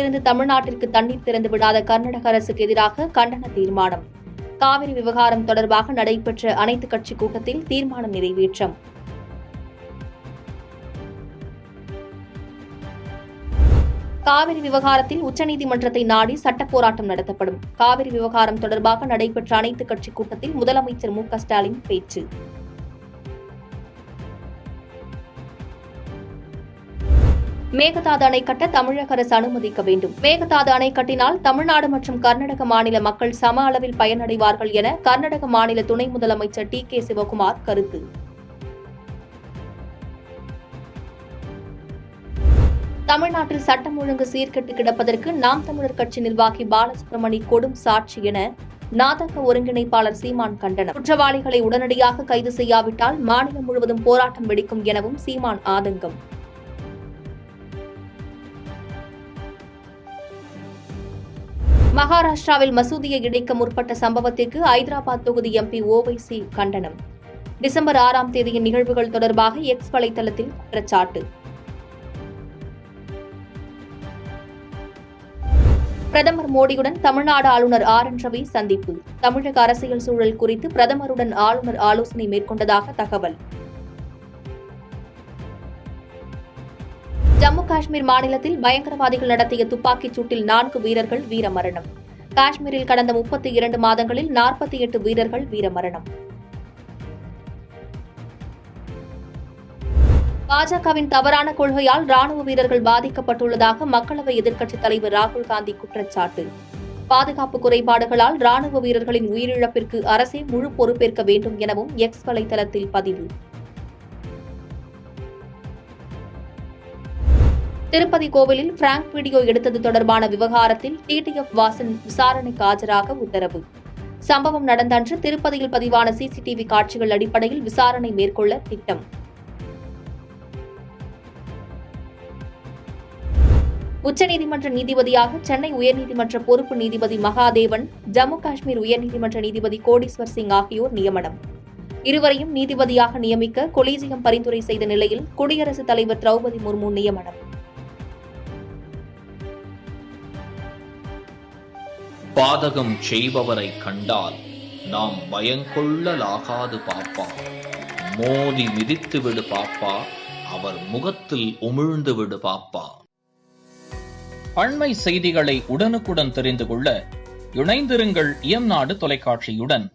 காவிரியிலிருந்து தமிழ்நாட்டிற்கு தண்ணீர் திறந்து விடாத கர்நாடக அரசுக்கு எதிராக கண்டன தீர்மானம். காவிரி விவகாரம் தொடர்பாக நடைபெற்ற அனைத்துக் கட்சி கூட்டத்தில் தீர்மானம் நிறைவேற்றம். காவிரி விவகாரத்தில் உச்சநீதிமன்றத்தை நாடி சட்டப் போராட்டம் நடத்தப்படும். காவிரி விவகாரம் தொடர்பாக நடைபெற்ற அனைத்துக் கட்சி கூட்டத்தில் முதலமைச்சர் மு.க.ஸ்டாலின் பேச்சு. மேகதாது அணை கட்ட தமிழக அரசு அனுமதிக்க வேண்டும். மேகதாது அணை கட்டினால் தமிழ்நாடு மற்றும் கர்நாடக மாநில மக்கள் சம அளவில் பயனடைவார்கள் என கர்நாடக மாநில துணை முதலமைச்சர் டி.கே. சிவகுமார் கருத்து. தமிழ்நாட்டில் சட்டம் ஒழுங்கு சீர்கெட்டு கிடப்பதற்கு நாம் தமிழர் கட்சி நிர்வாகி பாலசுப்ரமணி கொடும் சாட்சி என நாதக ஒருங்கிணைப்பாளர் சீமான் கண்டனம். குற்றவாளிகளை உடனடியாக கைது செய்யாவிட்டால் மாநிலம் முழுவதும் போராட்டம் வெடிக்கும் எனவும் சீமான் ஆதங்கம். மகாராஷ்டிராவில் மசூதியை இடிக்க முற்பட்ட சம்பவத்திற்கு ஐதராபாத் தொகுதி எம்பி ஓவைசி கண்டனம். டிசம்பர் 6ஆம் தேதியின் நிகழ்வுகள் தொடர்பாக எக்ஸ் வலைதளத்தில் குற்றச்சாட்டு. பிரதமர் மோடியுடன் தமிழ்நாடு ஆளுநர் ஆர்.என். ரவி சந்திப்பு. தமிழக அரசியல் சூழல் குறித்து பிரதமருடன் ஆளுநர் ஆலோசனை மேற்கொண்டதாக தகவல். ஜம்மு காஷ்மீர் மாநிலத்தில் பயங்கரவாதிகள் நடத்திய துப்பாக்கிச் சூட்டில் 4 வீரர்கள் வீரமரணம். காஷ்மீரில் கடந்த 32 மாதங்களில் 48 வீரர்கள் வீரமரணம். பாஜகவின் தவறான கொள்கையால் ராணுவ வீரர்கள் பாதிக்கப்பட்டுள்ளதாக மக்களவை எதிர்க்கட்சித் தலைவர் ராகுல் காந்தி குற்றச்சாட்டு. பாதுகாப்பு குறைபாடுகளால் ராணுவ வீரர்களின் உயிரிழப்பிற்கு அரசே முழு பொறுப்பேற்க வேண்டும் எனவும் எக்ஸ் வலைதளத்தில் பதிவு. திருப்பதி கோவிலில் பிராங்க் வீடியோ எடுத்தது தொடர்பான விவகாரத்தில் டிடிஎஃப் வாசன் விசாரணைக்கு ஆஜராக உத்தரவு. சம்பவம் நடந்த அன்று திருப்பதியில் பதிவான சிசிடிவி காட்சிகள் அடிப்படையில் விசாரணை மேற்கொள்ள திட்டம். உச்சநீதிமன்ற நீதிபதியாக சென்னை உயர்நீதிமன்ற பொறுப்பு நீதிபதி மகாதேவன், ஜம்மு காஷ்மீர் உயர்நீதிமன்ற நீதிபதி கோடீஸ்வர் சிங் ஆகியோர் நியமனம். இருவரையும் நீதிபதியாக நியமிக்க கொலீஜியம் பரிந்துரை செய்த நிலையில் குடியரசுத் தலைவர் திரௌபதி முர்மு நியமனம். பாதகம் செய்பவரை கண்டால் நாம் பயங்கொள்ளலாகாது பாப்பா. மோதி மிதித்து விடு பாப்பா, அவர் முகத்தில் உமிழ்ந்து விடு பாப்பா. அண்மை செய்திகளை உடனுக்குடன் தெரிந்து கொள்ள இணைந்திருங்கள் இயம்நாடு தொலைக்காட்சியுடன்.